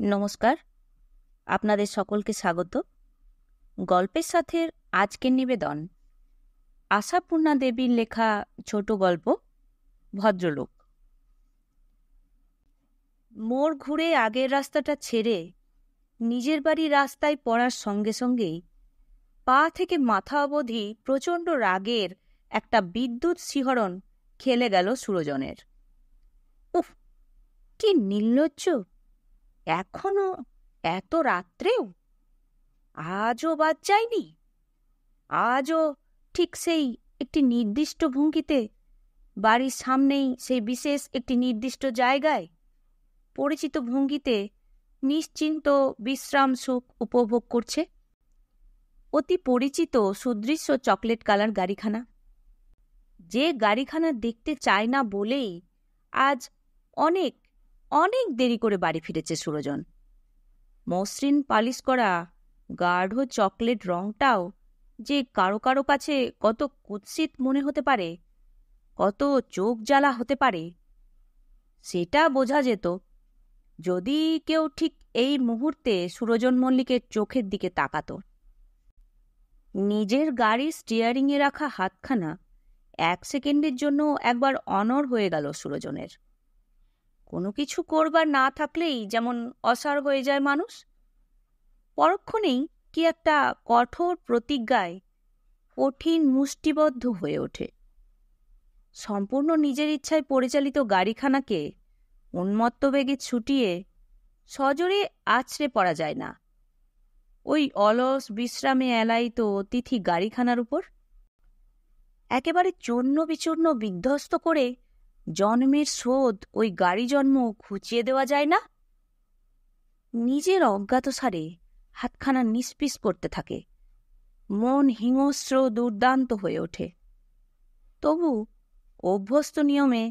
নমস্কার, আপনাদের সকলকে স্বাগত। গল্পের সাথে আজকের নিবেদন আশাপূর্ণা দেবীর লেখা ছোট গল্প ভদ্রলোক। মোড় ঘুরে আগের রাস্তাটা ছেড়ে নিজের বাড়ির রাস্তায় পড়ার সঙ্গে সঙ্গেই পা থেকে মাথা অবধি প্রচণ্ড রাগের একটা বিদ্যুৎ শিহরণ খেলে গেল সুরজনের। উফ, কি নির্লজ্জ! এখনো এত রাত্রেও আজও বাদ যায়নি। আজও ঠিক সেই একটি নির্দিষ্ট ভঙ্গিতে বাড়ির সামনেই সেই বিশেষ একটি নির্দিষ্ট জায়গায় পরিচিত ভঙ্গিতে নিশ্চিন্ত বিশ্রাম সুখ উপভোগ করছে। অতি পরিচিত সুদৃশ্য চকলেট কালার গাড়িখানা, যে গাড়িখানা দেখতে চায় না বলেই আজ অনেক অনেক দেরি করে বাড়ি ফিরেছে সুরজন। মসৃণ পালিশ করা গাঢ় চকলেট রংটাও যে কারো কারো কাছে কত কুৎসিত মনে হতে পারে, কত চোখ জ্বালা হতে পারে, সেটা বোঝা যেত যদি কেউ ঠিক এই মুহূর্তে সুরজন মল্লিকের চোখের দিকে তাকাত। নিজের গাড়ির স্টিয়ারিংয়ে রাখা হাতখানা এক সেকেন্ডের জন্য একবার অনড় হয়ে গেল সুরজনের। কোনো কিছু করবার না থাকলেই যেমন অসাড় হয়ে যায় মানুষ, পরক্ষণেই কি একটা কঠোর প্রতিজ্ঞায় কঠিন মুষ্টিবদ্ধ হয়ে ওঠে। সম্পূর্ণ নিজের ইচ্ছায় পরিচালিত গাড়িখানাকে উন্মত্ত বেগে ছুটিয়ে সজোরে আছড়ে পড়া যায় না ওই অলস বিশ্রামে এলাইত অতিথি গাড়িখানার উপর। একেবারে চূর্ণ বিচূর্ণ বিধ্বস্ত করে জন্মের শোধ ওই গাড়ি জন্ম ঘুচিয়ে দেওয়া যায় না। নিজের অজ্ঞাতসারে হাতখানা নিষ্পিস করতে থাকে, মন হিংস্র দুর্দান্ত হয়ে ওঠে। তবু অভ্যস্ত নিয়মে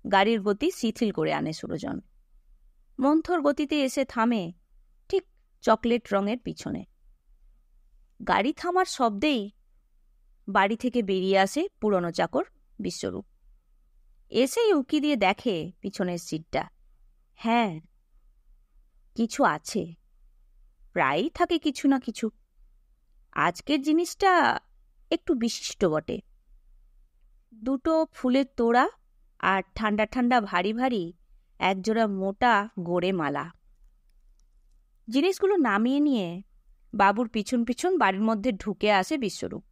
গাড়ির গতি শিথিল করে আনে সুরজন। মন্থর গতিতে এসে থামে ঠিক চকলেট রঙের পিছনে। গাড়ি থামার শব্দেই বাড়ি থেকে বেরিয়ে আসে পুরনো চাকর বিশ্বরূপ। এসেই উকি দিয়ে দেখে পিছনের সিটটা। হ্যাঁ, কিছু আছে, প্রায়ই থাকে কিছু না কিছু। আজকের জিনিসটা একটু বিশিষ্ট বটে। দুটো ফুলের তোড়া আর ঠান্ডা ঠান্ডা ভারী ভারী একজোড়া মোটা গোড়ে মালা। জিনিসগুলো নামিয়ে নিয়ে বাবুর পিছন পিছন বাড়ির মধ্যে ঢুকে আসে বিশ্বরূপ।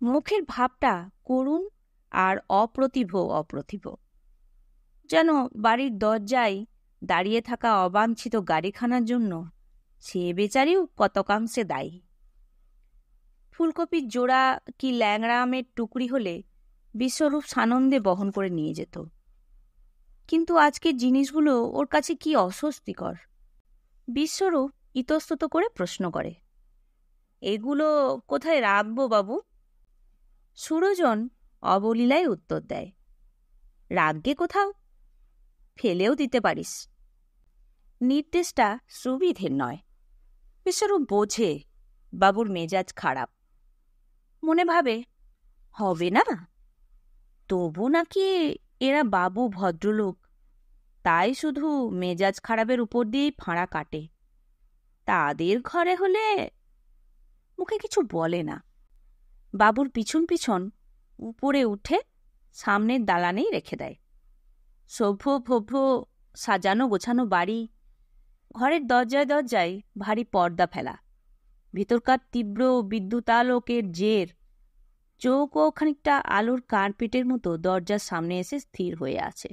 মুখের ভাবটা করুণ আর অপ্রতিভ, যেন বাড়ির দরজায় দাঁড়িয়ে থাকা অবাঞ্ছিত গাড়িখানার জন্য সে বেচারিও কতকাংশে দায়ী। ফুলকপির জোড়া কি ল্যাংড়া আমের টুকরি হলে বিশ্বরূপ সানন্দে বহন করে নিয়ে যেত, কিন্তু আজকের জিনিসগুলো ওর কাছে কি অস্বস্তিকর। বিশ্বরূপ ইতস্তত করে প্রশ্ন করে, এগুলো কোথায় রাখবো বাবু? সুরজন অবলীলায় উত্তর দেয়, রাখগে কোথাও, ফেলেও দিতে পারিস। নির্দেশটা সুবিধের নয়। বিশ্বরূপ বোঝে বাবুর মেজাজ খারাপ, মনে ভাবে হবে না, তবু নাকি এরা বাবু ভদ্রলোক, তাই শুধু মেজাজ খারাপের উপর দিয়েই ফাঁড়া কাটে। তাদের ঘরে হলে মুখে কিছু বলে না। বাবুর পিছন পিছন উপরে উঠে সামনের দালানেই রেখে দেয়। সভ্য ভব্য সাজানো গোছানো বাড়ি, ঘরের দরজায় দরজায় ভারী পর্দা ফেলা, ভিতরকার তীব্র বিদ্যুতালোকের জের চৌকো খানিকটা আলোর কার্পেটের মতো দরজার সামনে এসে স্থির হয়ে আছে।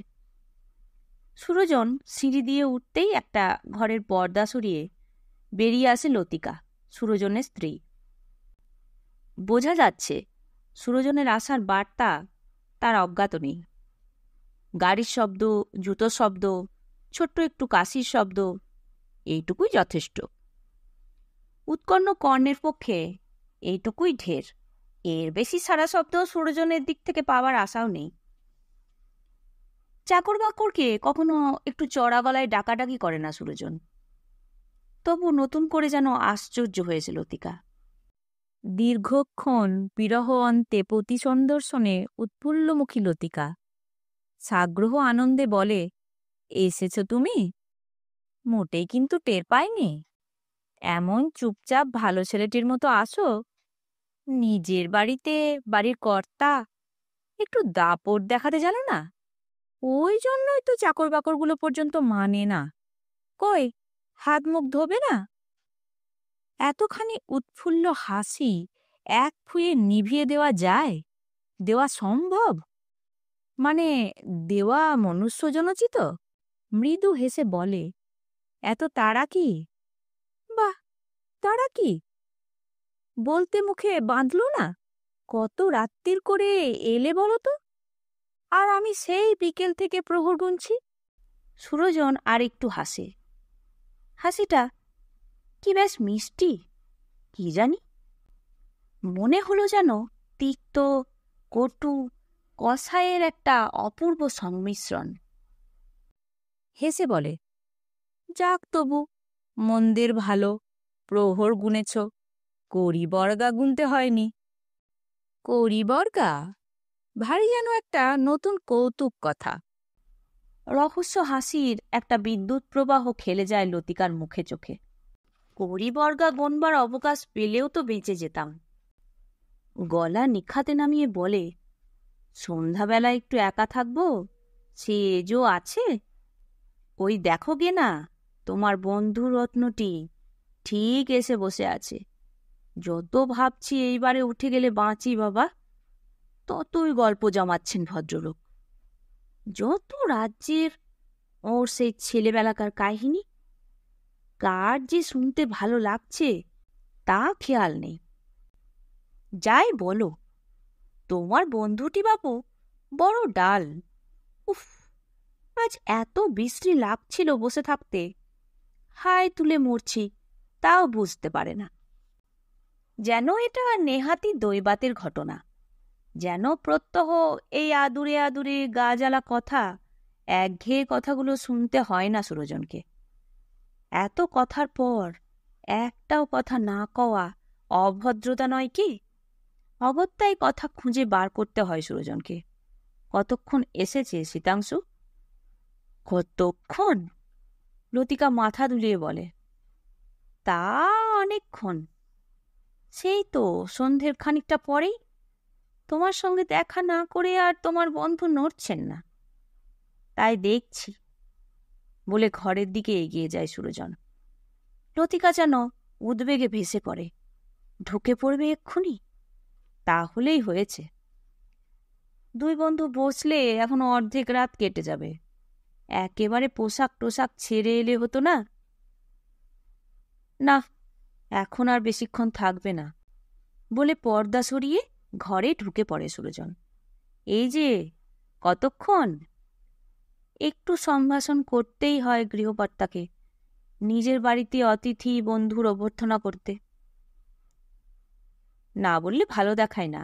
সুরজন সিঁড়ি দিয়ে উঠতেই একটা ঘরের পর্দা সরিয়ে বেরিয়ে আসে লতিকা, সুরজনের স্ত্রী। বোঝা যাচ্ছে সুরজনের আসার বার্তা তার অজ্ঞাত নেই। গাড়ির শব্দ, জুতোর শব্দ, ছোট্ট একটু কাশির শব্দ, এইটুকুই যথেষ্ট। উৎকণ্ঠ কর্ণের পক্ষে এইটুকুই ঢের। এর বেশি সারা শব্দ সুরজনের দিক থেকে পাওয়ার আশাও নেই। চাকর বাকরকে কখনো একটু চড়া গলায় ডাকাডাকি করে না সুরজন, তবু নতুন করে যেন আশ্চর্য হয়েছে লতিকা। দীর্ঘক্ষণ বিরহ অন্তে পতি সন্দর্শনে উৎফুল্লমুখী লতিকা সাগ্রহ আনন্দে বলে, এসেছ তুমি? মোটেই কিন্তু টের পাইনি। এমন চুপচাপ ভালো ছেলেটির মতো আসো, নিজের বাড়িতে বাড়ির কর্তা, একটু দাপট দেখাতে জানো না? ওই জন্যই তো চাকর বাকরগুলো পর্যন্ত মানে না। কই, হাত মুখ ধোবে না? এতখানি উৎফুল্ল হাসি এক ফুঁয়ে নিভিয়ে দেওয়া যায়? দেওয়া সম্ভব? মানে, দেওয়া মনুষ্যজনোচিত? মৃদু হেসে বলে, এত তাড়া কি? বাহ, তাড়া কি? বলতে মুখে বাঁধল না? কত রাত্তির করে এলে বলো তো? আর আমি সেই বিকেল থেকে প্রহর গুনছি। সুরজন আর একটু হাসে। হাসিটা কি বেশ মিষ্টি, কি জানি। মনে হলো যেন তিক্ত, কটু, কষায়ের একটা অপূর্ব সংমিশ্রণ। হেসে বলে, যাক তবু, মন্দের ভালো, প্রহর গুনেছ, কড়ি বর্গা গুনতে হয়নি। কড়ি বর্গা? ভারী যেন একটা নতুন কৌতুক কথা। রহস্য হাসির একটা বিদ্যুৎ প্রবাহ খেলে যায় লতিকার মুখে চোখে। কড়িবর্গা গনবার অবকাশ পেলেও তো বেঁচে যেতাম। গলা নিখাতে নামিয়ে বলে, সন্ধ্যাবেলা একটু একা থাকবো, সে এজো আছে। ওই দেখো গে না, তোমার বন্ধু রত্নটি ঠিক এসে বসে আছে। যত ভাবছি এইবারে উঠে গেলে বাঁচি বাবা, ততই গল্প জমাচ্ছেন ভদ্রলোক। যত রাজ্যের ওর সেই ছেলেবেলাকার কাহিনী, কার যে শুনতে ভালো লাগছে তা খেয়াল নেই। যাই বলো, তোমার বন্ধুটি বাবু বড় ডাল। উফ, আজ এত বিশ্রী লাগছিল বসে থাকতে, হায় তুলে মরছি, তাও বুঝতে পারে না। যেন এটা নেহাতি দৈবাতের ঘটনা, যেন প্রত্যহ এই আদুরে আদুরে গা জ্বালা কথা, একঘেয়ে কথাগুলো শুনতে হয় না সুরজনকে। এত কথার পর একটাও কথা না কওয়া অভদ্রতা নয় কি? অগত্যাই কথা খুঁজে বার করতে হয় সুরজনকে। কতক্ষণ এসেছে শীতাংশু? কতক্ষণ? লতিকা মাথা দুলিয়ে বলে, তা অনেকক্ষণ। সেই তো সন্ধ্যের খানিকটা পরেই। তোমার সঙ্গে দেখা না করে আর তোমার বন্ধু নড়ছেন না, তাই দেখছি বলে ঘরের দিকে এগিয়ে যায় সুরজন। লতিকা যেন উদ্বেগে ভেসে পড়ে, ঢুকে পড়বে এক্ষুনি, তাহলেই হয়েছে। দুই বন্ধু বসলে এখনো অর্ধেক রাত কেটে যাবে। একেবারে পোশাক টোশাক ছেড়ে এলে হতো না? না, এখন আর বেশিক্ষণ থাকবে না বলে পর্দা সরিয়ে ঘরে ঢুকে পড়ে সুরজন। এই যে কতক্ষণ? একটু সম্ভাষণ করতেই হয় গৃহকর্তাকে, নিজের বাড়িতে অতিথি বন্ধুর অভ্যর্থনা করতে। না বললে ভালো দেখায় না,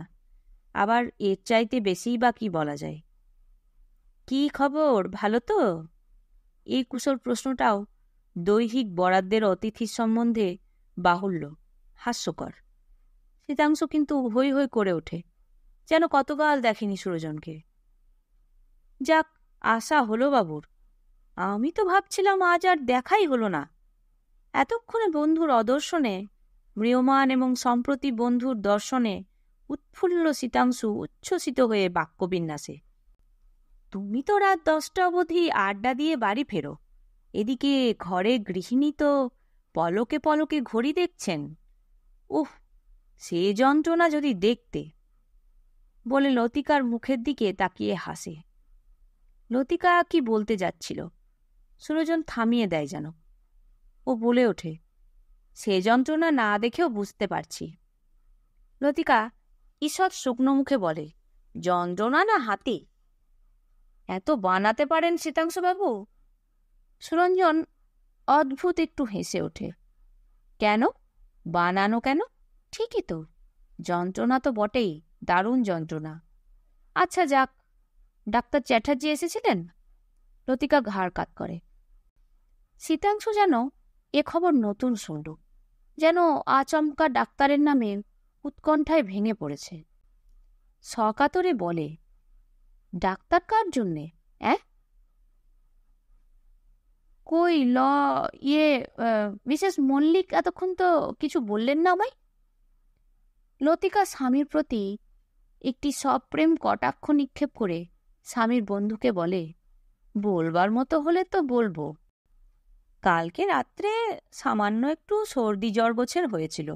আবার এর চাইতে বেশিই বা কি বলা যায়। কি খবর, ভালো তো? এই কুশল প্রশ্নটাও দৈহিক বরাদ্দের অতিথির সম্বন্ধে বাহুল্য, হাস্যকর। শীতাংশু কিন্তু হৈ হৈ করে ওঠে, যেন কতকাল দেখেনি সুরজনকে। যাক, আশা হলো বাবুর। আমি তো ভাবছিলাম আজ আর দেখাই হলো না। এতক্ষণে বন্ধুর অদর্শনে, ম্রিয়মাণ এবং সম্প্রতি বন্ধুর দর্শনে উৎফুল্ল শীতাংশু উচ্ছ্বসিত হয়ে বাক্যবিন্যাসে, তুমি তো রাত 10টা অবধি আড্ডা দিয়ে বাড়ি ফেরো, এদিকে ঘরে গৃহিণী তো পলকে পলকে ঘড়ি দেখছেন। উহ, সে যন্ত্রণা যদি দেখতে! বলে লতিকার মুখের দিকে তাকিয়ে হাসে। লতিকা কি বলতে যাচ্ছিল, সুরজন থামিয়ে দেয় যেন। ও বলে ওঠে, সে যন্ত্রণা না দেখেও বুঝতে পারছি। লতিকা ঈষৎ শুকনো মুখে বলে, যন্ত্রণা না হাতি? এত বানাতে পারেন শীতাংশুবাবু? সুরঞ্জন অদ্ভুত একটু হেসে ওঠে। কেন বানানো কেন? ঠিকই তো, যন্ত্রণা তো বটেই, দারুণ যন্ত্রণা। আচ্ছা যাক, ডাক্তার চ্যাটার্জি এসেছিলেন? লতিকা ঘাড় কাত করে। শীতাংশু যেন এ খবর নতুন শুনল, যেন আচমকা ডাক্তারের নামে উৎকণ্ঠায় ভেঙে পড়েছে। সকাতরে বলে, ডাক্তার কার জন্যে? কই কই ইয়ে মিসেস মল্লিক এতক্ষণ তো কিছু বললেন না আমায়? লতিকা স্বামীর প্রতি একটি সপ্রেম কটাক্ষ নিক্ষেপ করে স্বামীর বন্ধুকে বলে, বলবার মতো হলে তো বলবো। কালকে রাত্রে সামান্য একটু সর্দি জ্বর গোছের হয়েছিল,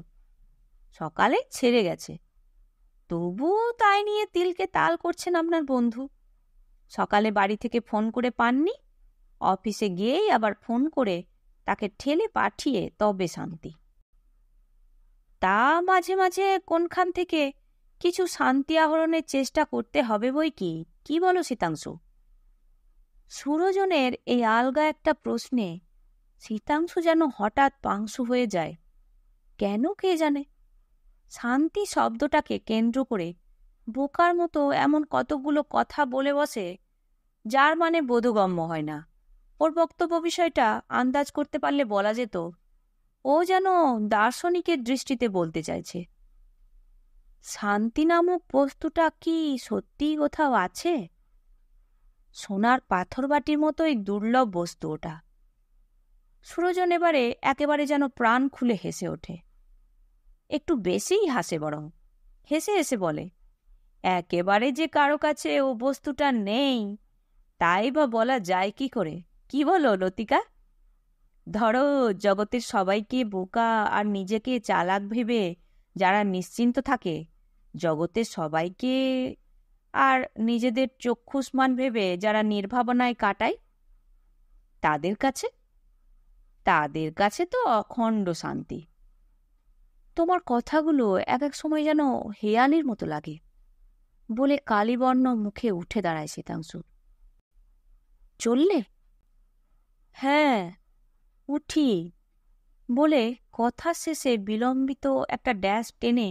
সকালে ছেড়ে গেছে। তবুও তাই নিয়ে তিলকে তাল করছেন আপনার বন্ধু। সকালে বাড়ি থেকে ফোন করে পাননি, অফিসে গিয়েই আবার ফোন করে তাকে ঠেলে পাঠিয়ে তবে শান্তি। তা মাঝে মাঝে কোনখান থেকে কিছু শান্তি আহরণের চেষ্টা করতে হবে বই কি, কি বলো শীতাংশু? সুরজনের এই আলগা একটা প্রশ্নে শীতাংশু যেন হঠাৎ পাংশু হয়ে যায়। কেন কে জানে? শান্তি শব্দটাকে কেন্দ্র করে বোকার মতো এমন কতগুলো কথা বলে বসে যার মানে বোধগম্য হয় না। ওর বক্তব্য বিষয়টা আন্দাজ করতে পারলে বলা যেত ও যেন দার্শনিকের দৃষ্টিতে বলতে চাইছে। শান্তি নামক বস্তুটা কি সত্যিই কোথাও আছে? সোনার পাথর বাটির মতোই দুর্লভ বস্তু ওটা। সুরজন একেবারে যেন প্রাণ খুলে হেসে ওঠে। একটু বেশিই হাসে, বরং হেসে হেসে বলে, একেবারে যে কারো কাছে ও বস্তুটা নেই তাই বা বলা যায় কি করে? কি বলো লতিকা? ধরো জগতের সবাইকে বোকা আর নিজেকে চালাক ভেবে যারা নিশ্চিন্ত থাকে, জগতের সবাইকে আর নিজেদের চক্ষুষ্মান ভেবে যারা নির্ভাবনায় কাটায়, তাদের কাছে তো অখণ্ড শান্তি। তোমার কথাগুলো এক এক সময় যেন হেয়ালির মতো লাগে বলে কালীবর্ণ মুখে উঠে দাঁড়ায় শীতাংশু। চললে? হ্যাঁ, উঠি বলে কথার শেষে বিলম্বিত একটা ড্যাশ টেনে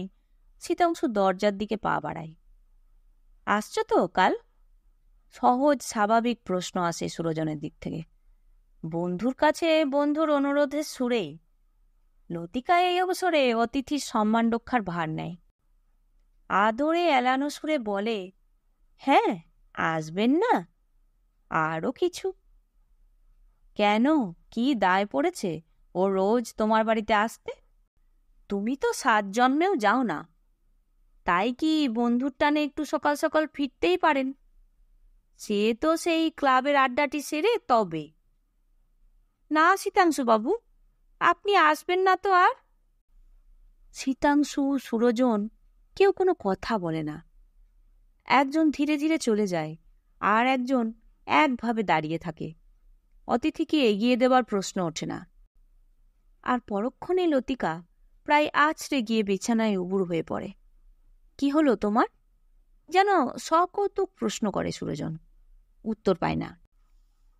শীতাংশু দরজার দিকে পা বাড়ায়। আসছো তো কাল? সহজ স্বাভাবিক প্রশ্ন আসে সুরজনের দিক থেকে, বন্ধুর কাছে বন্ধুর অনুরোধের সুরেই। লতিকা এই অবসরে অতিথির সম্মান রক্ষার ভার নেয়। আদরে এলানো সুরে বলে, হ্যাঁ, আসবেন না? আরও কিছু? কেন, কি দায় পড়েছে ও রোজ তোমার বাড়িতে আসতে? তুমি তো 7 জন্মেও যাও না, তাই কি বন্ধুর টানে একটু সকাল সকাল ফিরতেই পারেন? সে তো সেই ক্লাবের আড্ডাটি সেরে তবে। না শীতাংশু বাবু, আপনি আসবেন না তো আর? শীতাংশু, সুরজন কেউ কোনো কথা বলে না। একজন ধীরে ধীরে চলে যায়, আর একজন একভাবে দাঁড়িয়ে থাকে। অতিথিকে এগিয়ে দেবার প্রশ্ন ওঠে না। আর পরক্ষণে লতিকা প্রায় আছড়ে গিয়ে বিছানায় উবুড় হয়ে পড়ে। কি হলো তোমার? যেন সকৌতুক প্রশ্ন করে সুরজন। উত্তর পায় না।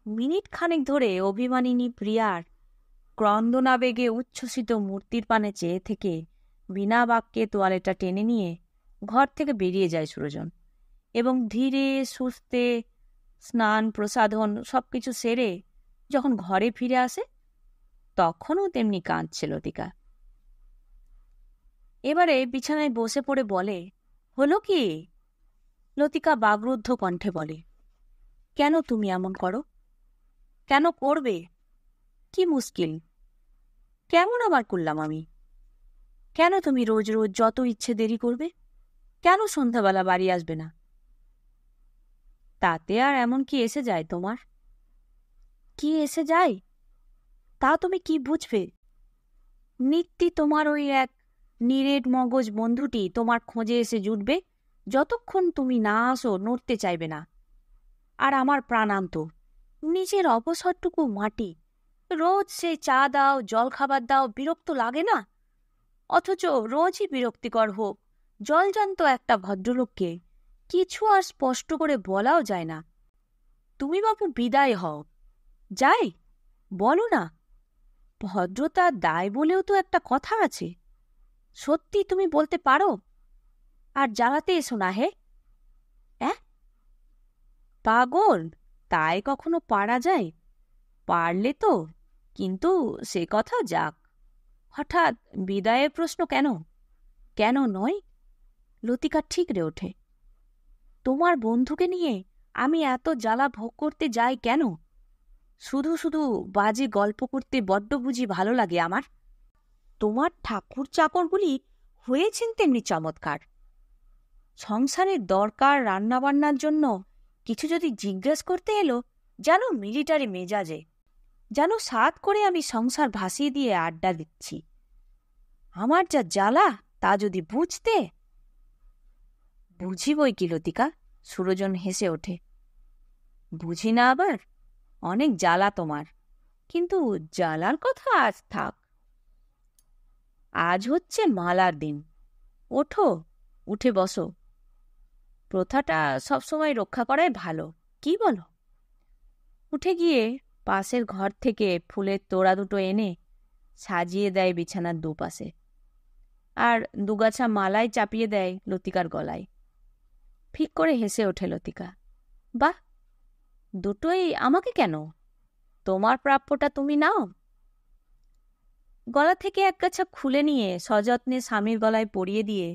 মিনিট খানেক ধরে অভিমানিনী প্রিয়ার ক্রন্দনাবেগে উচ্ছ্বসিত মূর্তির পানে চেয়ে থেকে বিনা বাক্যে তোয়ালেটা টেনে নিয়ে ঘর থেকে বেরিয়ে যায় সুরজন, এবং ধীরে সুস্থে স্নান প্রসাধন সবকিছু সেরে যখন ঘরে ফিরে আসে তখনও তেমনি কাঁদছে লতিকা। এবারে বিছানায় বসে পড়ে বলে, হলো কি? লতিকা বাগরুদ্ধ কণ্ঠে বলে, কেন তুমি এমন করো? কেন করবে? কি মুশকিল? কেমন আবার করলাম আমি? কেন তুমি রোজ রোজ যত ইচ্ছে দেরি করবে? কেন সন্ধ্যাবেলা বাড়ি আসবে না? তাতে আর এমন কি এসে যায় তোমার? কি এসে যায় তা তুমি কি বুঝবে? নিত্যি তোমার ওই এক নিরেট মগজ বন্ধুটি তোমার খোঁজে এসে জুটবে, যতক্ষণ তুমি না আসো নড়তে চাইবে না। আর আমার প্রাণান্ত নিজের অবসরটুকু মাটি, রোজ সে চা দাও, জল খাবার দাও, বিরক্ত লাগে না? অথচ রোজই বিরক্তিকর হোক, জলজান্ত একটা ভদ্রলোককে কিছু আর স্পষ্ট করে বলাও যায় না। তুমি বাবু বিদায় হও। যাই, বলো না। ভদ্রতার দায় বলেও তো একটা কথা আছে। সত্যি তুমি বলতে পারো? আর জ্বালাতে এসো না হে। পাগল? তাই কখনো পারা যায়? পারলে তো, কিন্তু সে কথা যাক। হঠাৎ বিদায়ের প্রশ্ন কেন? কেন নয়? লতিকা ঠিকরে ওঠে। তোমার বন্ধুকে নিয়ে আমি এত জ্বালা ভোগ করতে যাই কেন? শুধু শুধু বাজে গল্প করতে বড্ড বুঝি ভালো লাগে আমার। তোমার ঠাকুর চাকরগুলি হয়েছেন তেমনি চমৎকার। সংসারের দরকার রান্নাবান্নার জন্য কিছু যদি জিজ্ঞেস করতে এলো, যেন মিলিটারি মেজাজে, যেন সাধ করে আমি সংসার ভাসিয়ে দিয়ে আড্ডা দিচ্ছি। আমার যা জ্বালা তা যদি বুঝতে। বুঝি বই কি লতিকা, সুরজন হেসে ওঠে। বুঝি না আবার? অনেক জ্বালা তোমার, কিন্তু জ্বালার কথা আজ থাক। আজ হচ্ছে মালার দিন। ওঠো, উঠে বসো। প্রথাটা সবসময় রক্ষা করাই ভালো, কি বলো? উঠে গিয়ে পাশের ঘর থেকে ফুলের তোড়া দুটো এনে সাজিয়ে দেয় বিছানার দুপাশে, আর দুগাছা মালাই চাপিয়ে দেয় লতিকার গলায়। ফিক করে হেসে ওঠে লতিকা। বাহ, দুটোই আমাকে কেন? তোমার প্রাপ্যটা তুমি নাও। গলা থেকে একগাছা খুলে নিয়ে সযত্নে স্বামীর গলায় পরিয়ে দিয়ে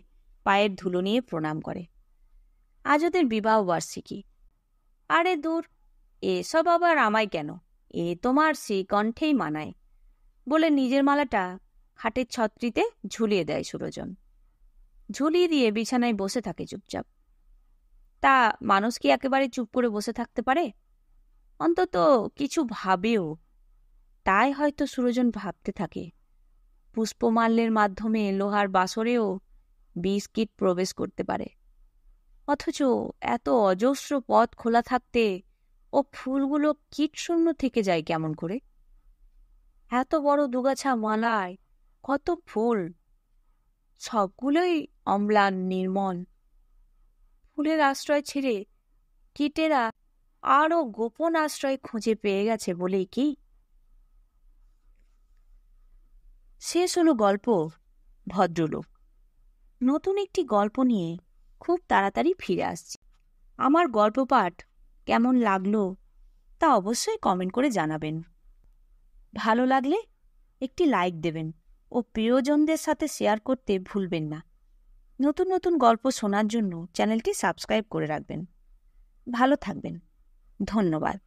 পায়ের ধুলো নিয়ে প্রণাম করে। আজ ওদের বিবাহ বার্ষিকী। আরে দূর, এসব আবার আমায় কেন, এ তোমার শ্রীকণ্ঠেই মানায় বলে নিজের মালাটা খাটের ছত্রিতে ঝুলিয়ে দেয় সুরজন। ঝুলিয়ে দিয়ে বিছানায় বসে থাকে চুপচাপ। তা মানুষ কি একেবারে চুপ করে বসে থাকতে পারে? অন্তত কিছু ভাবেও। তাই হয়তো সুরজন ভাবতে থাকে, পুষ্পমাল্যের মাধ্যমে লোহার বাসরেও বিস্কিট প্রবেশ করতে পারে, অথচ এত অজস্র পথ খোলা থাকতে ও ফুলগুলো কীটশূন্য থেকে যায় কেমন করে? এত বড় দুগাছা মালায় কত ফুল, সবগুলোই অম্লান নির্মল। ফুলের আশ্রয় ছেড়ে কীটেরা আরও গোপন আশ্রয় খুঁজে পেয়ে গেছে বলেই কি? শেষ হলো গল্প ভদ্রলোক। নতুন একটি গল্প নিয়ে খুব তাড়াতাড়ি ফিরে আসছি। আমার গল্প পাঠ কেমন লাগলো তা অবশ্যই কমেন্ট করে জানাবেন। ভালো লাগলে একটি লাইক দেবেন ও প্রিয়জনদের সাথে শেয়ার করতে ভুলবেন না। নতুন নতুন গল্প শোনার জন্য চ্যানেলটি সাবস্ক্রাইব করে রাখবেন। ভালো থাকবেন। ধন্যবাদ।